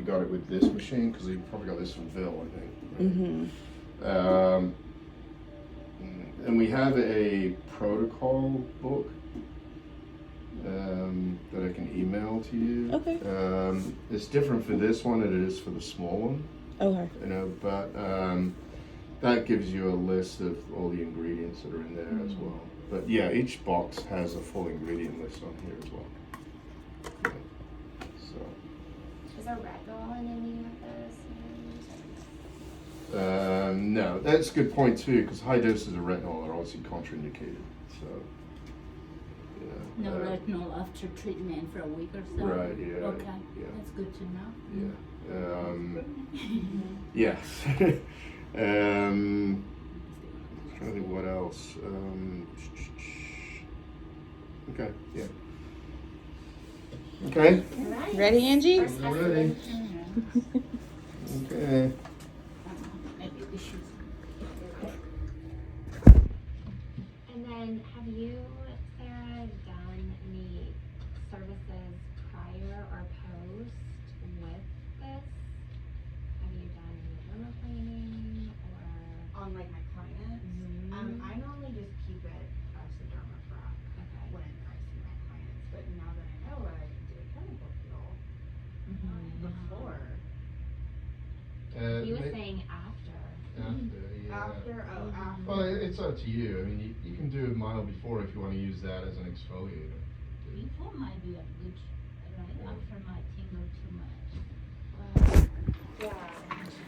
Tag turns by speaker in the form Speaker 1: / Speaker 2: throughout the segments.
Speaker 1: got it with this machine, because you probably got this from Bill, I think. And we have a protocol book that I can email to you.
Speaker 2: Okay.
Speaker 1: It's different for this one than it is for the small one.
Speaker 2: Okay.
Speaker 1: You know, but that gives you a list of all the ingredients that are in there as well. But yeah, each box has a full ingredient list on here as well. Yeah. So.
Speaker 3: Is there retinol in any of those?
Speaker 1: No, that's a good point too, because high doses of retinol are obviously contraindicated. So.
Speaker 4: No retinol after treatment for a week or so?
Speaker 1: Right, yeah.
Speaker 4: Okay,
Speaker 1: yeah.
Speaker 4: that's good to know.
Speaker 1: Yeah. Yes. Trying to think what else. Okay, yeah. Okay.
Speaker 3: Right.
Speaker 2: Ready, Angie?
Speaker 3: First
Speaker 1: Ready. Okay.
Speaker 4: Maybe we should.
Speaker 3: And then have you, Sarah, done any services prior or post with this? Have you done any dermaplaning or?
Speaker 5: On like my clients, I normally just keep it as the Dermafrac when I see my clients. But now that I know it, I can do a chemical peel before.
Speaker 3: He was saying after.
Speaker 5: After.
Speaker 1: Well, it's up to you. I mean, you can do it mild before if you want to use that as an exfoliator.
Speaker 4: Before might be a good, right? After might tingle too much.
Speaker 3: Yeah.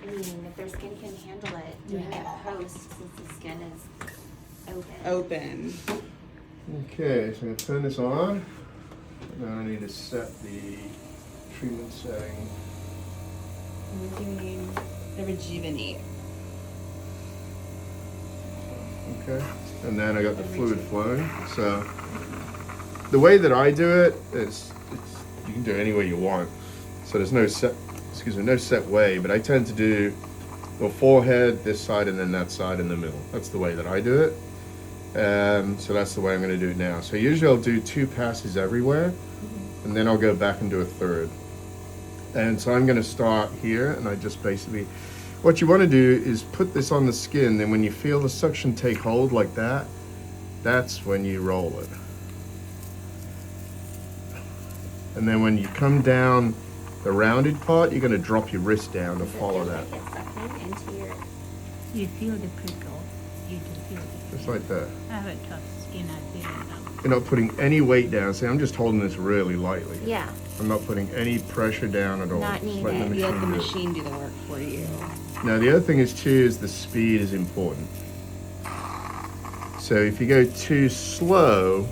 Speaker 3: I mean, if their skin can handle it, doing it post since the skin is open.
Speaker 1: Okay, so I'm going to turn this on. Now I need to set the treatment setting.
Speaker 2: We're doing the Rejuvenate.
Speaker 1: Okay, and then I got the fluid flowing. So the way that I do it is, you can do it any way you want. So there's no set way, but I tend to do the forehead, this side, and then that side in the middle. That's the way that I do it. So that's the way I'm going to do it now. So usually I'll do 2 passes everywhere, and then I'll go back and do a third. And so I'm going to start here, and I just basically, what you want to do is put this on the skin, then when you feel the suction take hold like that, that's when you roll it. And then when you come down the rounded part, you're going to drop your wrist down to follow that.
Speaker 4: You feel the prickle. You do feel it.
Speaker 1: Just like that.
Speaker 4: I have a tough skin, I feel it now.
Speaker 1: You're not putting any weight down. See, I'm just holding this really lightly.
Speaker 3: Yeah.
Speaker 1: I'm not putting any pressure down at all.
Speaker 3: Not
Speaker 1: Just letting
Speaker 3: needed.
Speaker 2: You let the
Speaker 1: do it.
Speaker 2: machine do the work for you.
Speaker 1: Now the other thing is too is the speed is important. So if you go too slow,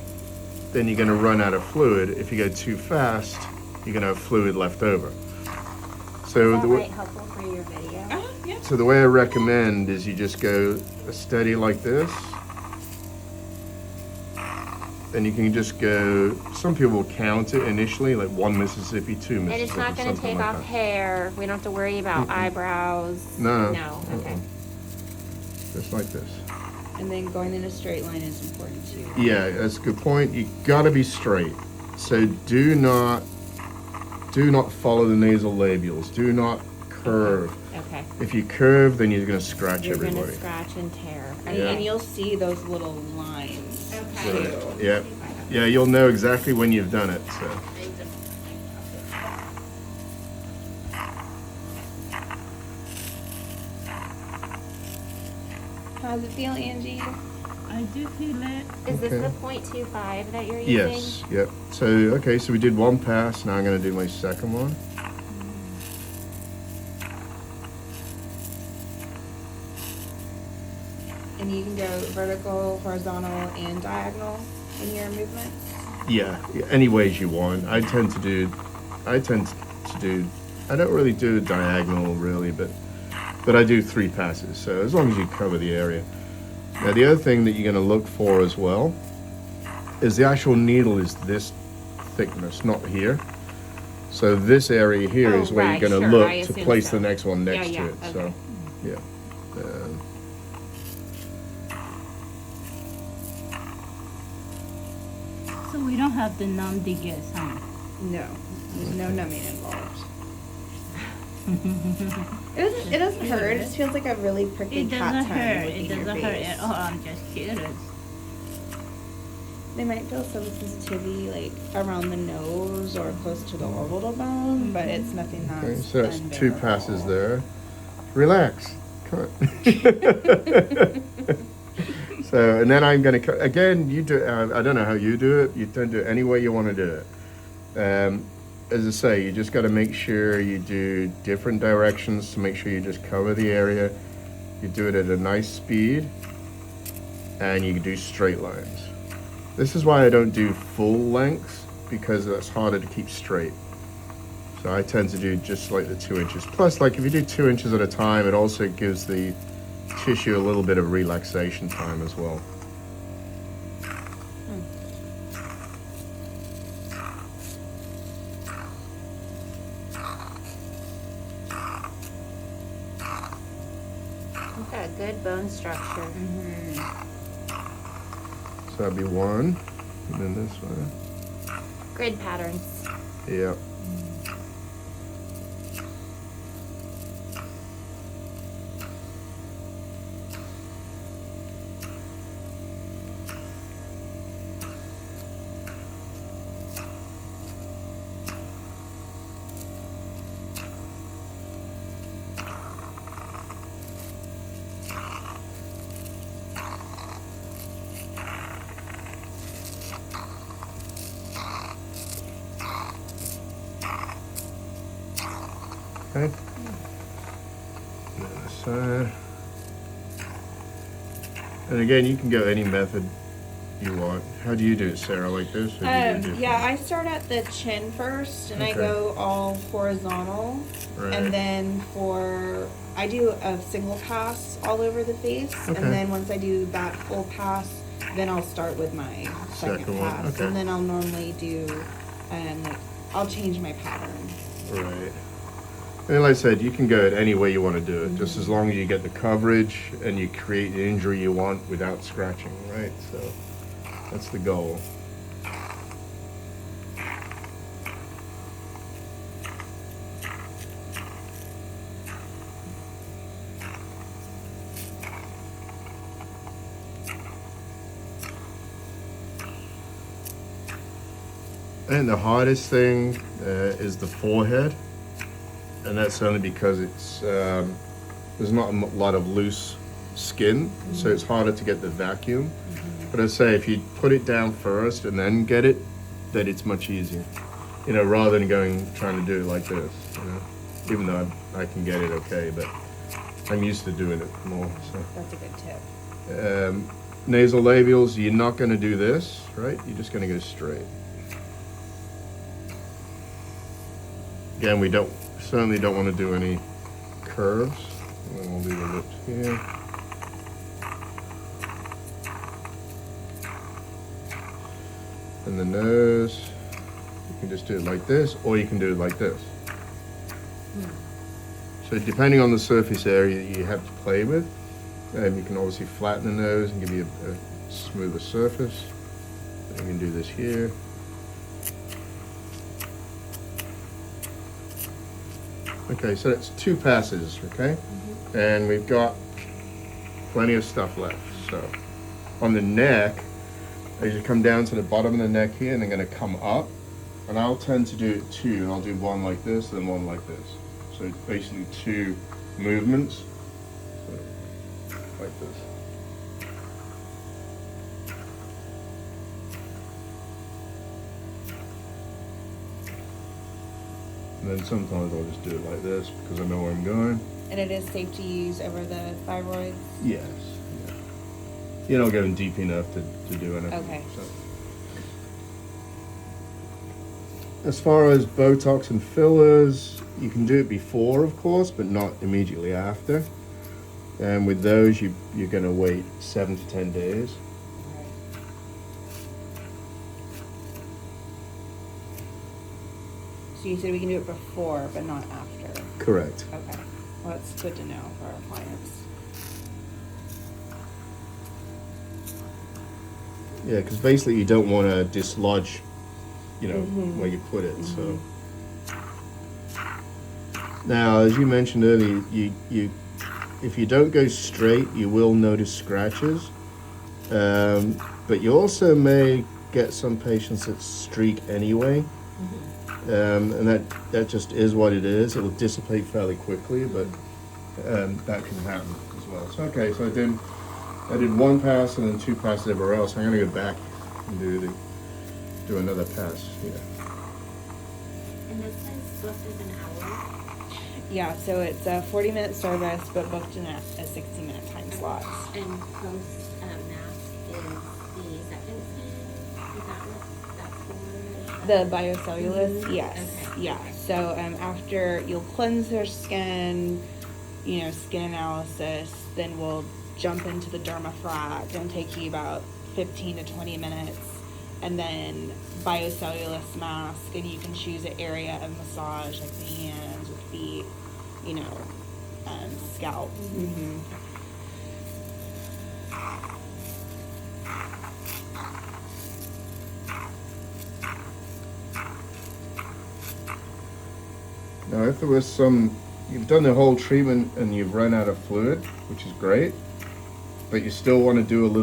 Speaker 1: then you're going to run out of fluid. If you go too fast, you're going to have fluid left over. So
Speaker 3: helpful for your video?
Speaker 2: Yeah.
Speaker 1: So the way I recommend is you just go steady like this. Then you can just go, some people will count it initially, like 1 Mississippi, 2 Mississippi.
Speaker 3: And it's not going to take off hair. We don't have to worry about eyebrows.
Speaker 1: No.
Speaker 3: No. Okay.
Speaker 1: Just like this.
Speaker 2: And then going in a straight line is important too.
Speaker 1: Yeah, that's a good point. You gotta be straight. So do not follow the nasal labials. Do not curve.
Speaker 3: Okay.
Speaker 1: If you curve, then you're gonna scratch
Speaker 3: You're going
Speaker 1: everybody.
Speaker 3: to scratch and tear.
Speaker 2: And you'll see those little lines.
Speaker 3: Okay.
Speaker 1: So, yeah, you'll know exactly when you've done it. So.
Speaker 2: How's it feel, Angie?
Speaker 4: I do feel it.
Speaker 3: Is this
Speaker 1: Okay.
Speaker 3: the 0.25 that you're using?
Speaker 1: Yes. Yep. So okay, so we did 1 pass. Now I'm gonna do my second one.
Speaker 2: And you can go vertical, horizontal, and diagonal in your movements.
Speaker 1: Yeah, any ways you want. I tend to do. I don't really do diagonal really, but I do 3 passes. So as long as you cover the area. Now the other thing that you're going to look for as well is the actual needle is this thickness, not here. So this area here is where
Speaker 3: right,
Speaker 1: you're going to
Speaker 3: sure, I
Speaker 1: look to
Speaker 3: assume
Speaker 1: place
Speaker 3: so.
Speaker 1: the next one next
Speaker 3: Yeah,
Speaker 1: to it.
Speaker 3: okay.
Speaker 1: So yeah.
Speaker 4: So we don't have the numb digger, huh?
Speaker 2: No, there's no numbing involved. It doesn't hurt. It just feels like a really prickly
Speaker 4: It
Speaker 2: cat
Speaker 4: doesn't
Speaker 2: tongue
Speaker 4: hurt.
Speaker 2: licking
Speaker 4: It
Speaker 2: your
Speaker 4: doesn't hurt
Speaker 2: face.
Speaker 4: at all. I'm just curious.
Speaker 2: They might feel some sensitivity like around the nose or close to the orbital bone, but it's nothing that's
Speaker 1: Okay, so that's 2
Speaker 2: unbearable.
Speaker 1: passes there. Relax. Come on. So, and then I'm going to, again, you do, I don't know how you do it. You don't do it any way you want to do it. As I say, you just got to make sure you do different directions to make sure you just cover the area. You do it at a nice speed, and you can do straight lines. This is why I don't do full lengths, because that's harder to keep straight. So I tend to do just like the 2 inches. Plus, like if you do 2 inches at a time, it also gives the tissue a little bit of relaxation time as well.
Speaker 3: You've got a good bone structure.
Speaker 1: So that'd be 1, and then this one.
Speaker 3: Grid patterns.
Speaker 1: Yeah. Okay. And then this side. And again, you can go any method you want. How do you do it, Sarah? Like this? Or do you do it different?
Speaker 2: Yeah, I start at the chin first, and I
Speaker 1: Okay.
Speaker 2: go all horizontal,
Speaker 1: Right.
Speaker 2: and then I do a single pass all over the face,
Speaker 1: Okay.
Speaker 2: and then once I do that full pass, then I'll start with my second
Speaker 1: Second one,
Speaker 2: pass,
Speaker 1: okay.
Speaker 2: and then I'll normally do, like, I'll change my pattern.
Speaker 1: Right. And like I said, you can go it any way you want to do it, just as long as you get the coverage and you create the injury you want without scratching, right? So that's the goal. And the hardest thing is the forehead, and that's only because it's there's not a lot of loose skin, so it's harder to get the vacuum. But I say if you put it down first and then get it, then it's much easier. You know, rather than trying to do it like this. You know, even though I can get it okay, but I'm used to doing it more. So.
Speaker 2: That's a good tip.
Speaker 1: Nasal labials, you're not going to do this, right? You're just going to go straight. Again, we certainly don't want to do any curves. And then we'll do the lips here. And the nose, you can just do it like this, or you can do it like this. So depending on the surface area that you have to play with, you can obviously flatten the nose and give you a smoother surface. You can do this here. Okay, so that's 2 passes, okay? And we've got plenty of stuff left. So on the neck, as you come down to the bottom of the neck here, and they're gonna come up, and I'll tend to do it 2, and I'll do one like this, and one like this. So it's basically 2 movements, so, like this. And then sometimes I'll just do it like this because I know where I'm going.
Speaker 2: And it is safe to use over the thyroid.
Speaker 1: Yes. Yeah. You're not going deep enough to do anything.
Speaker 2: Okay.
Speaker 1: So. As far as Botox and fillers, you can do it before, of course, but not immediately after. And with those, you're going to wait 7 to 10 days.
Speaker 2: So you said we can do it before, but not after.
Speaker 1: Correct.
Speaker 2: Okay. Well, that's good to know for our clients.
Speaker 1: Yeah, because basically you don't want to dislodge, you know, where you put it. So Now, as you mentioned earlier, you if you don't go straight, you will notice scratches. But you also may get some patients that streak anyway. And that just is what it is. It will dissipate fairly quickly, but that can happen as well. So okay, so I did one pass and then 2 passes everywhere else. I'm gonna go back and do another pass here.
Speaker 3: And this is booked as an hour.
Speaker 2: Yeah, so it's a 40-minute service, but booked in a 60-minute time slot.
Speaker 3: And post mask is the second skin. Is that what that's for?
Speaker 2: The biocellulose, yes,
Speaker 3: Okay.
Speaker 2: yeah. So after you'll cleanse their skin, skin analysis, then we'll jump into the Dermafrac and take you about 15 to 20 minutes, and then biocellulose mask, and you can choose an area of massage like the hands or feet, scalp. Mm-hmm.
Speaker 1: Now, if there was you've done the whole treatment and you've run out of fluid, which is great, but you still want to do a little